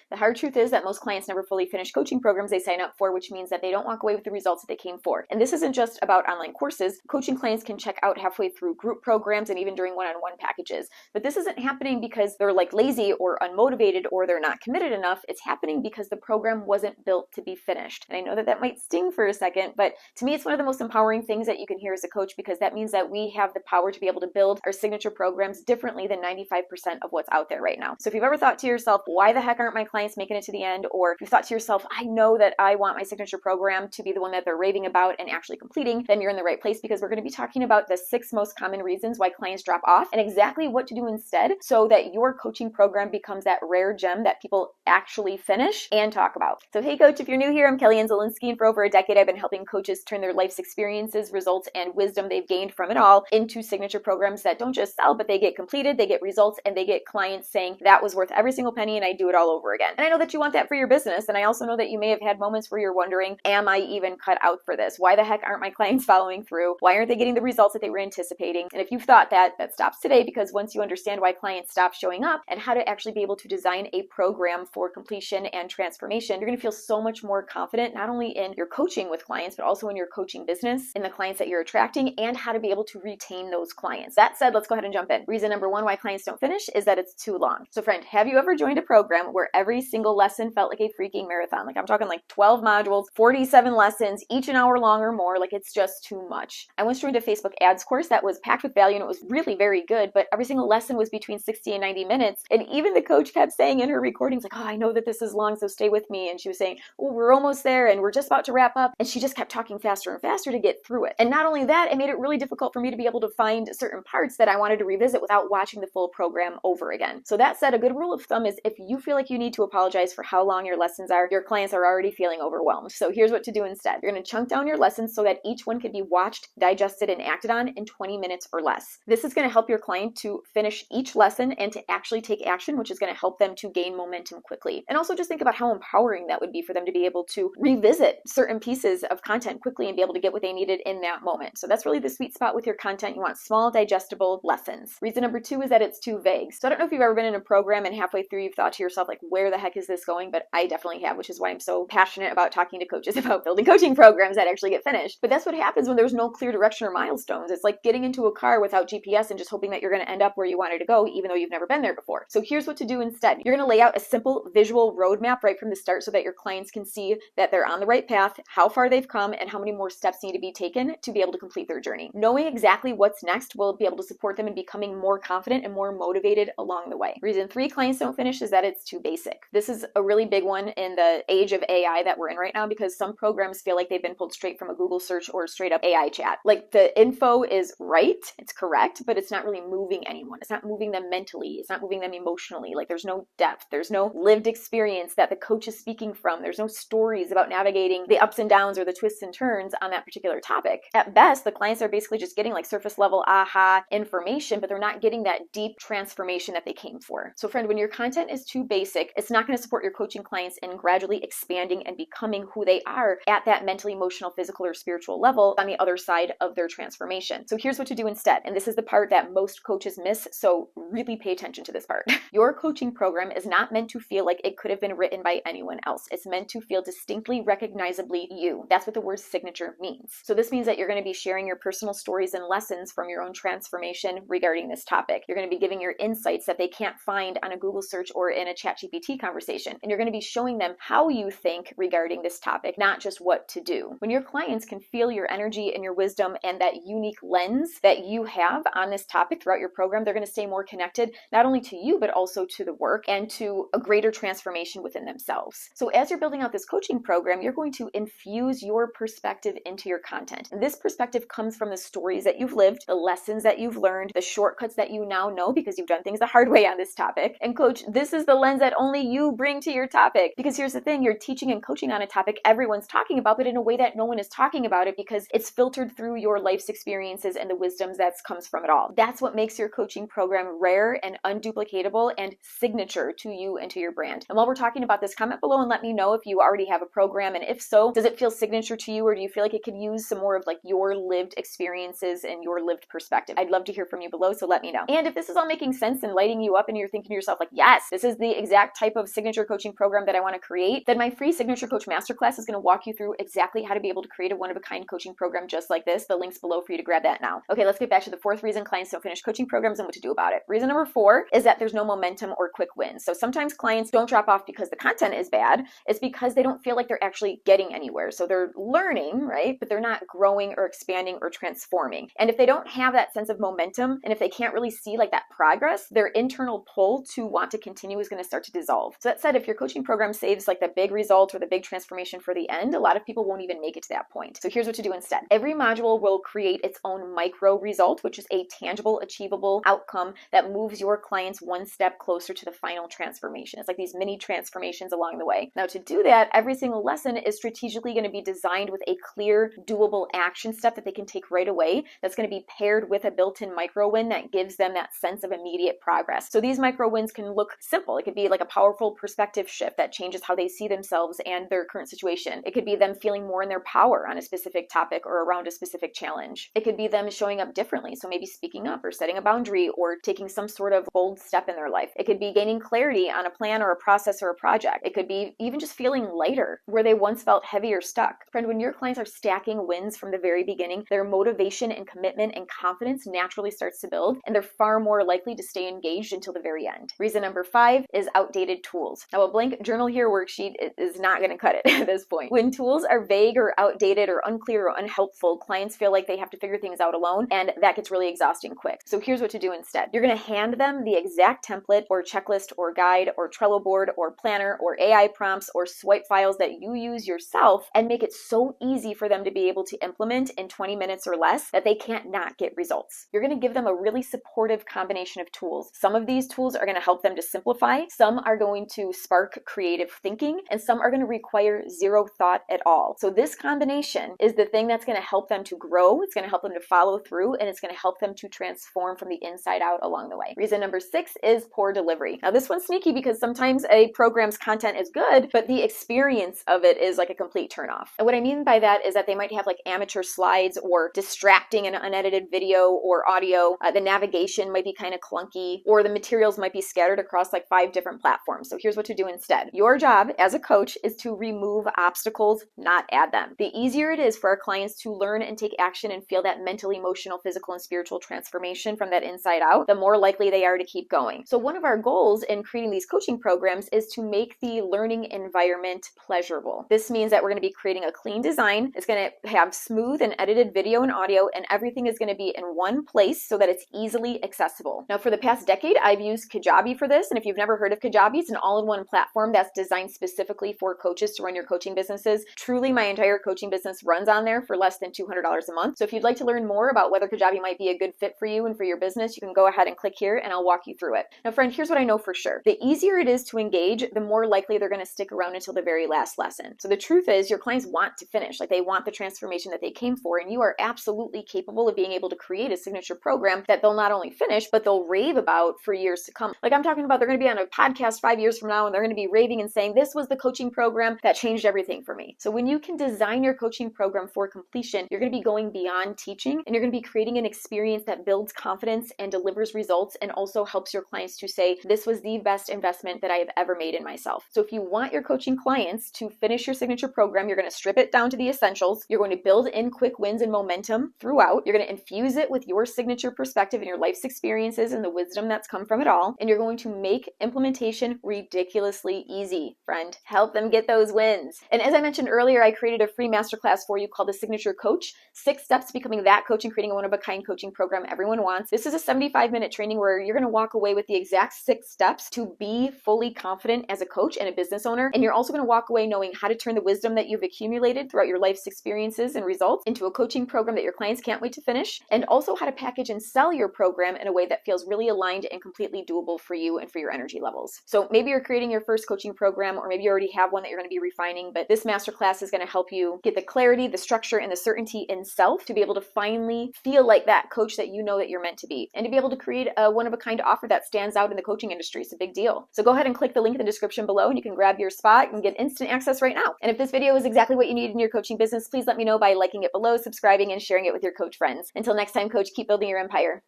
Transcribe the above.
The hard truth is that most clients never fully finish coaching programs they sign up for, which means that they don't walk away with the results that they came for. And this isn't just about online courses. Coaching clients can check out halfway through group programs and even during one-on-one packages. But this isn't happening because they're like lazy or unmotivated or they're not committed enough. It's happening because the program wasn't built to be finished. And I know that that might sting for a second, but to me, it's one of the most empowering things that you can hear as a coach, because that means that we have the power to be able to build our signature programs differently than 95% of what's out there right now. So if you've ever thought to yourself, why the heck aren't my clients making it to the end? Or if you've thought to yourself, I know that I want my signature program to be the one that they're raving about and actually completing, then you're in the right place, because we're going to be talking about the 6 most common reasons why clients drop off and exactly what to do instead so that your coaching program becomes that rare gem that people actually finish and talk about. So hey coach, if you're new here, I'm KellyAnne Zielinski, and for over a decade I've been helping coaches turn their life's experiences, results, and wisdom they've gained from it all into signature programs that don't just sell, but they get completed, they get results, and they get clients saying that was worth every single penny and I do it all over again. And I know that you want that for your business, and I also know that you may have had moments where you're wondering, am I even cut out for this? Why the heck aren't my clients following through? Why aren't they getting the results that they were anticipating? And if you've thought that, that stops today, because once you understand why clients stop showing up and how to actually be able to design a program for completion and transformation, you're going to feel so much more confident, not only in your coaching with clients, but also in your coaching business, in the clients that you're attracting, and how to be able to retain those clients. That said, let's go ahead and jump in. Reason number 1 why clients don't finish is that it's too long. So friend, have you ever joined a program where every single lesson felt like a freaking marathon? Like I'm talking like 12 modules, 47 lessons, each an hour long or more. Like it's just too much. I once joined a Facebook ads course that was packed with value and it was really very good, but every single lesson was between 60 and 90 minutes. And even the coach kept saying in her recordings, like, oh, I know that this is long, so stay with me. And she was saying, oh, we're almost there and we're just about to wrap up. And she just kept talking faster and faster to get through it. And not only that, it made it really difficult for me to be able to find certain parts that I wanted to revisit without watching the full program over again. So that said, a good rule of thumb is if you feel like you need to apologize for how long your lessons are, your clients are already feeling overwhelmed. So here's what to do instead. You're going to chunk down your lessons so that each one can be watched, digested, and acted on in 20 minutes or less. This is going to help your client to finish each lesson and to actually take action, which is going to help them to gain momentum quickly. And also just think about how empowering that would be for them to be able to revisit certain pieces of content quickly and be able to get what they needed in that moment. So that's really the sweet spot with your content. You want small, digestible lessons. Reason number 2 is that it's too vague. So I don't know if you've ever been in a program and halfway through you've thought to yourself, like, where the heck is this going? But I definitely have, which is why I'm so passionate about talking to coaches about building coaching programs that actually get finished. But that's what happens when there's no clear direction or milestones. It's like getting into a car without GPS and just hoping that you're going to end up where you wanted to go, even though you've never been there before. So here's what to do instead. You're going to lay out a simple visual roadmap right from the start so that your clients can see that they're on the right path, how far they've come, and how many more steps need to be taken to be able to complete their journey. Knowing exactly what's next will be able to support them in becoming more confident and more motivated along the way. Reason 3 clients don't finish is that it's too basic. This is a really big one in the age of AI that we're in right now, because some programs feel like they've been pulled straight from a Google search or straight up AI chat. Like the info is right, it's correct, but it's not really moving anyone. It's not moving them mentally. It's not moving them emotionally. Like there's no depth. There's no lived experience that the coach is speaking from. There's no stories about navigating the ups and downs or the twists and turns on that particular topic. At best, the clients are basically just getting like surface level aha information, but they're not getting that deep transformation that they came for. So friend, when your content is too basic, it's not going to support your coaching clients in gradually expanding and becoming who they are at that mentally, emotional, physical, or spiritual level on the other side of their transformation. So here's what to do instead. And this is the part that most coaches miss. So really pay attention to this part. Your coaching program is not meant to feel like it could have been written by anyone else. It's meant to feel distinctly recognizably you. That's what the word signature means. So this means that you're going to be sharing your personal stories and lessons from your own transformation regarding this topic. You're going to be giving your insights that they can't find on a Google search or in a ChatGPT conversation. And you're going to be showing them how you think regarding this topic, not just what to do. When your clients can feel your energy and your wisdom and that unique lens that you have on this topic throughout your program, they're going to stay more connected, not only to you, but also to the work and to a greater transformation within themselves. So as you're building out this coaching program, you're going to infuse your perspective into your content. And this perspective comes from the stories that you've lived, the lessons that you've learned, the shortcuts that you now know because you've done things the hard way on this topic. And coach, this is the lens that only you bring to your topic. Because here's the thing, you're teaching and coaching on a topic everyone's talking about, but in a way that no one is talking about it because it's filtered through your life's experiences and the wisdoms that comes from it all. That's what makes your coaching program rare and unduplicatable and signature to you and to your brand. And while we're talking about this, comment below and let me know if you already have a program, and if so, does it feel signature to you, or do you feel like it could use some more of like your lived experiences and your lived perspective? I'd love to hear from you below, so let me know. And if this is all making sense and lighting you up and you're thinking to yourself like, yes, this is the exact type of signature coaching program that I want to create, then my free Signature Coach Masterclass is going to walk you through exactly how to be able to create a one-of-a-kind coaching program just like this. The link's below for you to grab that now. Okay, let's get back to the fourth reason clients don't finish coaching programs and what to do about it. Reason number 4 is that there's no momentum or quick wins. So sometimes clients don't drop off because the content is bad. It's because they don't feel like they're actually getting anywhere. So they're learning, right? But they're not growing or expanding or transforming. And if they don't have that sense of momentum, and if they can't really see like that progress, their internal pull to want to continue is going to start to dissolve. So that said, if your coaching program saves like the big result or the big transformation for the end, a lot of people won't even make it to that point. So here's what to do instead. Every module will create its own micro result, which is a tangible, achievable outcome that moves your clients one step closer to the final transformation. It's like these mini transformations along the way. Now, to do that, every single lesson is strategically going to be designed with a clear, doable action step that they can take right away. That's going to be paired with a built-in micro win that gives them that sense of immediate progress. So these micro wins can look simple. It could be like a powerful perspective shift that changes how they see themselves and their current situation. It could be them feeling more in their power on a specific topic or around a specific challenge. It could be them showing up differently. So maybe speaking up or setting a boundary or taking some sort of bold step in their life. It could be gaining clarity on a plan or a process or a project. It could be even just feeling lighter where they once felt heavy or stuck. Friend, when your clients are stacking wins from the very beginning, their motivation and commitment and confidence naturally starts to build, and they're far more likely to stay engaged until the very end. Reason number 5 is outdated tools. Now, a blank journal here worksheet is not going to cut it at this point. When tools are vague or outdated or unclear or unhelpful, clients feel like they have to figure things out alone, and that gets really exhausting quick. So here's what to do instead. You're going to hand them the exact template or checklist or guide or Trello board or planner or AI prompts or swipe files that you use yourself and make it so easy for them to be able to implement in 20 minutes or less that they can't not get results. You're going to give them a really supportive combination of tools. Some of these tools are going to help them to simplify, some are going to spark creative thinking, and some are going to require zero thought at all. So this combination is the thing that's going to help them to grow, it's going to help them to follow through, and it's going to help them to transform from the inside out along the way. Reason number 6 is poor delivery. Now this one's sneaky because sometimes a program's content is good, but the experience of it is like a complete turnoff. And what I mean by that is that they might have like amateur slides or distracting and unedited video or audio. The navigation might be kind of clunky, or the materials might be scattered across like 5 different platforms. So here's what to do instead. Your job as a coach is to remove obstacles, not add them. The easier it is for our clients to learn and take action and feel that mental, emotional, physical, and spiritual transformation from that inside out, the more likely they are to keep going. So one of our goals in creating these coaching programs is to make the learning environment pleasurable. This means that we're going to be creating a clean design. It's going to have smooth and edited video and audio, and everything is going to be in one place so that it's easily accessible. Now, for the past decade, I've used Kajabi for this, and if you've never heard of Kajabi, it's an all-in-one platform that's designed specifically for coaches to run your coaching businesses. Truly, my entire coaching business runs on there for less than $200 a month. So if you'd like to learn more about whether Kajabi might be a good fit for you and for your business, you can go ahead and click here and I'll walk you through it. Now, friend, here's what I know for sure. The easier it is to engage, the more likely they're going to stick around until the very last lesson. So the truth is your clients want to finish, like they want the transformation that they came for, and you are absolutely capable of being able to create a signature program that they'll not only finish, but they'll rave about for years to come. Like I'm talking about, they're going to be on a podcast 5 years from now and they're going to be raving and saying, this was the coaching program that changed everything for me. So when you can design your coaching program for completion, you're going to be going beyond teaching, and you're going to be creating an experience that builds confidence and delivers results, and also helps your clients to say, this was the best investment that I have ever made in myself. So if you want your coaching clients to finish your signature program, you're going to strip it down to the essentials. You're going to build in quick wins and momentum throughout. You're going to infuse it with your signature perspective and your life's experiences and the wisdom that's come from it all. And you're going to make implementation ridiculously easy, friend. Help them get those wins. And as I mentioned earlier, I created a free masterclass for you called the Signature Coach, 6 steps to becoming that coach and creating a one-of-a-kind coaching program everyone wants. This is a 75-minute training where you're going to walk away with the exact 6 steps to be fully confident as a coach and a business owner. And you're also going to walk away knowing how to turn the wisdom that you've accumulated throughout your life's experiences and results into a coaching program that your clients can't wait to finish, and also how to package and sell your program in a way that feels really aligned and completely doable for you and for your energy levels. So maybe you're creating your first coaching program, or maybe you already have one that you're going to be refining, but this masterclass is going to help you get the clarity, the structure, and the certainty in self to be able to finally feel like that coach that you know that you're meant to be, and to be able to create a one-of-a-kind offer that stands out in the coaching industry. It's a big deal. So go ahead and click the link in the description below and you can grab your spot and get instant access right now. And if this video is exactly what you need in your coaching business, please let me know by liking it below, subscribing, and sharing it with your coach friends. Until next time, coach, keep building your empire.